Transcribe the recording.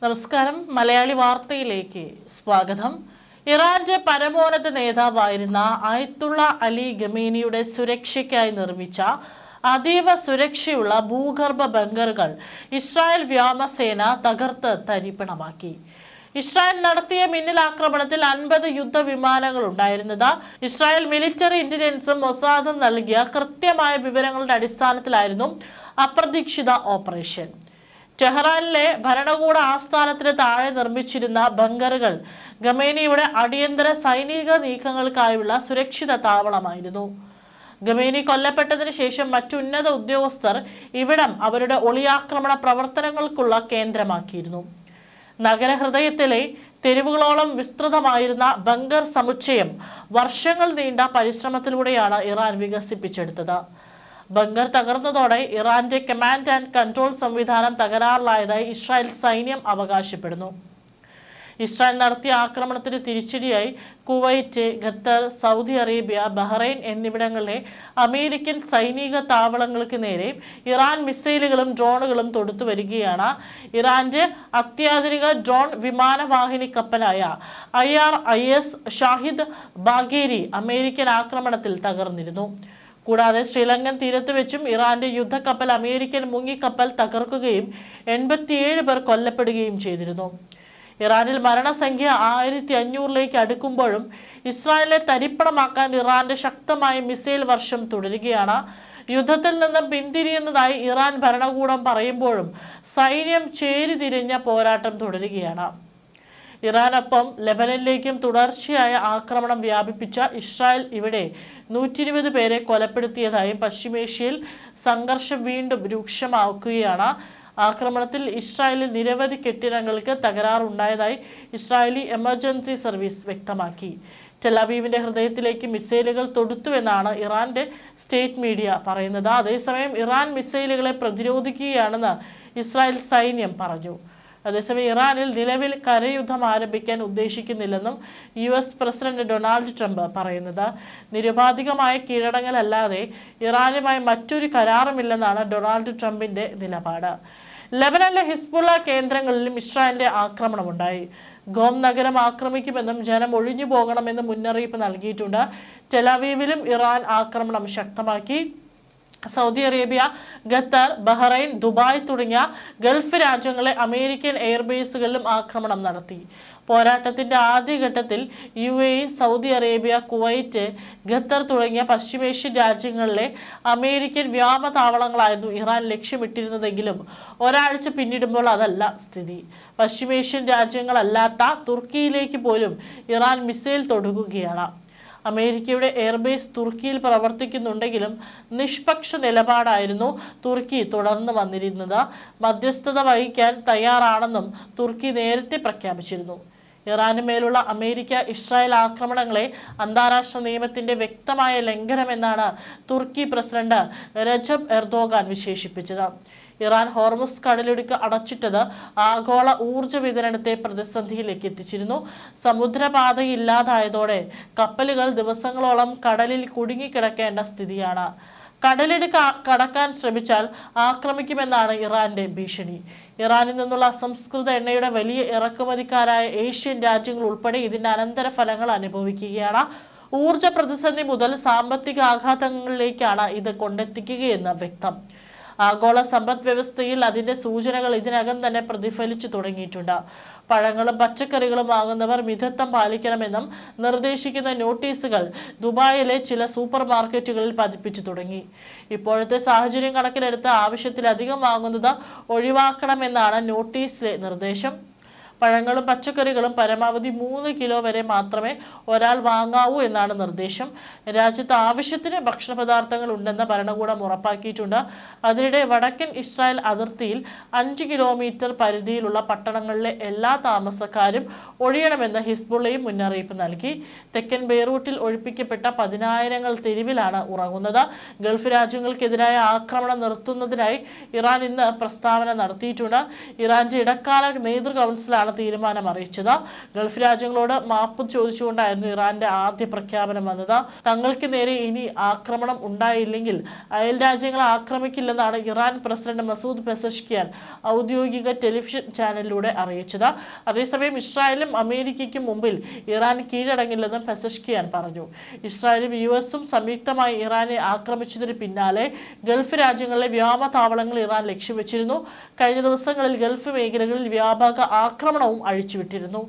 നമസ്കാരം. മലയാളി വാർത്തയിലേക്ക് സ്വാഗതം. ഇറാന്റെ പരമോന്നത നേതാവായിരുന്ന അയത്തുള്ള അലി ഖമേനിയുടെ സുരക്ഷയ്ക്കായി നിർമ്മിച്ച അതീവ സുരക്ഷയുള്ള ഭൂഗർഭ ബങ്കറുകൾ ഇസ്രായേൽ വ്യോമസേന തകർത്ത് തരിപ്പണമാക്കി. ഇസ്രായേൽ നടത്തിയ മിന്നലാക്രമണത്തിൽ 50 യുദ്ധവിമാനങ്ങൾ ഉണ്ടായിരുന്നത് ഇസ്രായേൽ മിലിറ്ററി ഇന്റലിജൻസും മൊസാദും നൽകിയ കൃത്യമായ വിവരങ്ങളുടെ അടിസ്ഥാനത്തിലായിരുന്നു അപ്രതീക്ഷിത ഓപ്പറേഷൻ. ടെഹ്റാനിലെ ഭരണകൂട ആസ്ഥാനത്തിന് താഴെ നിർമ്മിച്ചിരുന്ന ബങ്കറുകൾ ഖമേനിയുടെ അടിയന്തര സൈനിക നീക്കങ്ങൾക്കായുള്ള സുരക്ഷിത താവളമായിരുന്നു. ഖമേനി കൊല്ലപ്പെട്ടതിന് ശേഷം മറ്റുന്നത ഉദ്യോഗസ്ഥർ ഇവിടം അവരുടെ ഒളിയാക്രമണ പ്രവർത്തനങ്ങൾക്കുള്ള കേന്ദ്രമാക്കിയിരുന്നു. നഗരഹൃദയത്തിലെ തെരുവുകളോളം വിസ്തൃതമായിരുന്ന ബങ്കർ സമുച്ചയം വർഷങ്ങൾ നീണ്ട പരിശ്രമത്തിലൂടെയാണ് ഇറാൻ വികസിപ്പിച്ചെടുത്തത്. ബങ്കർ തകർന്നതോടെ ഇറാന്റെ കമാൻഡ് ആൻഡ് കൺട്രോൾ സംവിധാനം തകരാറിലായതായി ഇസ്രായേൽ സൈന്യം അവകാശപ്പെടുന്നു. ഇസ്രായേൽ നടത്തിയ ആക്രമണത്തിന് തിരിച്ചടിയായി Kuwait, Qatar, Saudi Arabia, Bahrain എന്നിവിടങ്ങളിലെ അമേരിക്കൻ സൈനിക താവളങ്ങൾക്ക് നേരെ ഇറാൻ മിസൈലുകളും ഡ്രോണുകളും തൊടുത്തു വരികയാണ്. ഇറാന്റെ അത്യാധുനിക ഡ്രോൺ വിമാനവാഹിനി കപ്പലായ IRIS ഷാഹിദ് ബാഗേരി അമേരിക്കൻ ആക്രമണത്തിൽ തകർന്നിരുന്നു. കൂടാതെ ശ്രീലങ്കൻ തീരത്ത് വെച്ചും ഇറാന്റെ യുദ്ധക്കപ്പൽ അമേരിക്കൻ മുങ്ങിക്കപ്പൽ തകർക്കുകയും 87 പേർ കൊല്ലപ്പെടുകയും ചെയ്തിരുന്നു. ഇറാനിൽ മരണസംഖ്യ 1500ലേക്ക് അടുക്കുമ്പോഴും ഇസ്രായേലിനെ തരിപ്പണമാക്കാൻ ഇറാന്റെ ശക്തമായ മിസൈൽ വർഷം തുടരുകയാണ്. യുദ്ധത്തിൽ നിന്നും പിന്തിരിയുന്നതായി ഇറാൻ ഭരണകൂടം പറയുമ്പോഴും സൈന്യം ചേരിതിരിഞ്ഞ പോരാട്ടം തുടരുകയാണ്. ഇറാനൊപ്പം ലെബനനിലേക്കും തുടർച്ചയായ ആക്രമണം വ്യാപിപ്പിച്ച ഇസ്രായേൽ ഇവിടെ 120 പേരെ കൊലപ്പെടുത്തിയതായും പശ്ചിമേഷ്യയിൽ സംഘർഷം വീണ്ടും രൂക്ഷമാക്കുകയാണ്. ആക്രമണത്തിൽ ഇസ്രായേലിൽ നിരവധി കെട്ടിടങ്ങൾക്ക് തകരാറുണ്ടായതായി ഇസ്രായേലി എമർജൻസി സർവീസ് വ്യക്തമാക്കി. ടെലവീവിന്റെ ഹൃദയത്തിലേക്ക് മിസൈലുകൾ തൊടുത്തുവെന്നാണ് ഇറാന്റെ സ്റ്റേറ്റ് മീഡിയ പറയുന്നത്. അതേസമയം ഇറാൻ മിസൈലുകളെ പ്രതിരോധിക്കുകയാണെന്ന് ഇസ്രായേൽ സൈന്യം പറഞ്ഞു. അതേസമയം ഇറാനിൽ നിലവിൽ കരയുദ്ധം ആരംഭിക്കാൻ ഉദ്ദേശിക്കുന്നില്ലെന്നും US പ്രസിഡന്റ് ഡൊണാൾഡ് ട്രംപ് പറയുന്നത്. നിരുപാധികമായ കീഴടങ്ങലല്ലാതെ ഇറാനുമായി മറ്റൊരു കരാറുമില്ലെന്നാണ് ഡൊണാൾഡ് ട്രംപിന്റെ നിലപാട്. ലെബനനിലെ ഹിസ്ബുള്ള കേന്ദ്രങ്ങളിലും ഇസ്രായേലിന്റെ ആക്രമണമുണ്ടായി. ഗോം നഗരം ആക്രമിക്കുമെന്നും ജനം ഒഴിഞ്ഞു പോകണമെന്നും മുന്നറിയിപ്പ് നൽകിയിട്ടുണ്ട്. ടെലവീവിലും ഇറാൻ ആക്രമണം ശക്തമാക്കി. Saudi Arabia, Qatar, Bahrain, Dubai തുടങ്ങിയ ഗൾഫ് രാജ്യങ്ങളിലെ അമേരിക്കൻ എയർബേസുകളിലും ആക്രമണം നടത്തി. പോരാട്ടത്തിന്റെ ആദ്യഘട്ടത്തിൽ UAE, Saudi Arabia, Kuwait, Qatar തുടങ്ങിയ പശ്ചിമേഷ്യൻ രാജ്യങ്ങളിലെ അമേരിക്കൻ വ്യോമതാവളങ്ങളായിരുന്നു ഇറാൻ ലക്ഷ്യമിട്ടിരുന്നതെങ്കിലും ഒരാഴ്ച പിന്നിടുമ്പോൾ അതല്ല സ്ഥിതി. പശ്ചിമേഷ്യൻ രാജ്യങ്ങളല്ലാത്ത തുർക്കിയിലേക്ക് പോലും ഇറാൻ മിസൈൽ തൊടുക്കുകയാണ്. അമേരിക്കയുടെ എയർബേസ് തുർക്കിയിൽ പ്രവർത്തിക്കുന്നുണ്ടെങ്കിലും നിഷ്പക്ഷ നിലപാടായിരുന്നു തുർക്കി തുടർന്ന് വന്നിരുന്നത്. മധ്യസ്ഥത വഹിക്കാൻ തയ്യാറാണെന്നും തുർക്കി നേരത്തെ പ്രഖ്യാപിച്ചിരുന്നു. ഇറാന് മേലുള്ള അമേരിക്ക-ഇസ്രായേൽ ആക്രമണങ്ങളെ അന്താരാഷ്ട്ര നിയമത്തിന്റെ വ്യക്തമായ ലംഘനമെന്നാണ് തുർക്കി പ്രസിഡന്റ് രജബ് എർദോഗാൻ വിശേഷിപ്പിച്ചത്. ഇറാൻ ഹോർമുസ് കടലിടുക്ക് അടച്ചിട്ടത് ആഗോള ഊർജ്ജ വിതരണത്തെ പ്രതിസന്ധിയിലേക്ക് എത്തിച്ചിരുന്നു. സമുദ്രപാതയില്ലാതായതോടെ കപ്പലുകൾ ദിവസങ്ങളോളം കടലിൽ കുടുങ്ങിക്കിടക്കേണ്ട സ്ഥിതിയാണ്. കടലിടുക്ക് കടക്കാൻ ശ്രമിച്ചാൽ ആക്രമിക്കുമെന്നാണ് ഇറാന്റെ ഭീഷണി. ഇറാനിൽ നിന്നുള്ള അസംസ്കൃത എണ്ണയുടെ വലിയ ഇറക്കുമതിക്കാരായ ഏഷ്യൻ രാജ്യങ്ങൾ ഉൾപ്പെടെ ഇതിന്റെ അനന്തരഫലങ്ങൾ അനുഭവിക്കുകയാണ്. ഊർജ്ജ പ്രതിസന്ധി മുതൽ സാമ്പത്തിക ആഘാതങ്ങളിലേക്കാണ് ഇത് കൊണ്ടെത്തിക്കുകയെന്ന് വ്യക്തം. ആഗോള സമ്പദ് വ്യവസ്ഥയിൽ അതിന്റെ സൂചനകൾ ഇതിനകം തന്നെ പ്രതിഫലിച്ചു തുടങ്ങിയിട്ടുണ്ട്. പഴങ്ങളും പച്ചക്കറികളും വാങ്ങുന്നവർ മിതത്വം പാലിക്കണമെന്നും നിർദ്ദേശിക്കുന്ന നോട്ടീസുകൾ ദുബായിലെ ചില സൂപ്പർ മാർക്കറ്റുകളിൽ പതിപ്പിച്ചു തുടങ്ങി. ഇപ്പോഴത്തെ സാഹചര്യം കണക്കിലെടുത്ത് ആവശ്യത്തിലധികം വാങ്ങുന്നത് ഒഴിവാക്കണമെന്നാണ് നോട്ടീസിലെ നിർദ്ദേശം. പഴങ്ങളും പച്ചക്കറികളും പരമാവധി 3 കിലോ വരെ മാത്രമേ ഒരാൾ വാങ്ങാവൂ എന്നാണ് നിർദ്ദേശം. രാജ്യത്ത് ആവശ്യത്തിന് ഭക്ഷണപദാർത്ഥങ്ങൾ ഉണ്ടെന്ന് ഭരണകൂടം ഉറപ്പാക്കിയിട്ടുണ്ട്. അതിനിടെ വടക്കൻ ഇസ്രായേൽ അതിർത്തിയിൽ 5 കിലോമീറ്റർ പരിധിയിലുള്ള പട്ടണങ്ങളിലെ എല്ലാ താമസക്കാരും ഒഴിയണമെന്ന് ഹിസ്ബുള്ളയും മുന്നറിയിപ്പ് നൽകി. തെക്കൻ ബെയ്റൂട്ടിൽ ഒഴിപ്പിക്കപ്പെട്ട 10,000 തെരുവിലാണ് ഉറങ്ങുന്നത്. ഗൾഫ് രാജ്യങ്ങൾക്കെതിരായ ആക്രമണം നിർത്തുന്നതിനായി ഇറാൻ ഇന്ന് പ്രസ്താവന നടത്തിയിട്ടുണ്ട്. ഇറാന്റെ ഇടക്കാല നേതൃ കൗൺസിലാണ് എന്നാണ് തീരുമാനം അറിയിച്ചത്. ഗൾഫ് രാജ്യങ്ങളോട് മാപ്പ് ചോദിച്ചുകൊണ്ടായിരുന്നു ഇറാന്റെ ആദ്യ പ്രഖ്യാപനം വന്നത്. തങ്ങൾക്ക് നേരെ ഇനി ആക്രമണം ഉണ്ടായില്ലെങ്കിൽ അയൽ രാജ്യങ്ങളെ ആക്രമിക്കില്ലെന്നാണ് ഇറാൻ പ്രസിഡന്റ് മസൂദ് പെസഷ്കിയാൻ ഔദ്യോഗിക ടെലിവിഷൻ ചാനലിലൂടെ അറിയിച്ചത്. അതേസമയം ഇസ്രായേലും അമേരിക്കയ്ക്കും മുമ്പിൽ ഇറാൻ കീഴടങ്ങില്ലെന്നും പെസഷ്കിയാൻ പറഞ്ഞു. ഇസ്രായേലും US-ഉം സംയുക്തമായി ഇറാനെ ആക്രമിച്ചതിന് പിന്നാലെ ഗൾഫ് രാജ്യങ്ങളിലെ വ്യോമതാവളങ്ങൾ ഇറാൻ ലക്ഷ്യംവെച്ചിരുന്നു. കഴിഞ്ഞ ദിവസങ്ങളിൽ ഗൾഫ് മേഖലകളിൽ വ്യാപക ആക്രമണവും അഴിച്ചുവിട്ടിരുന്നു.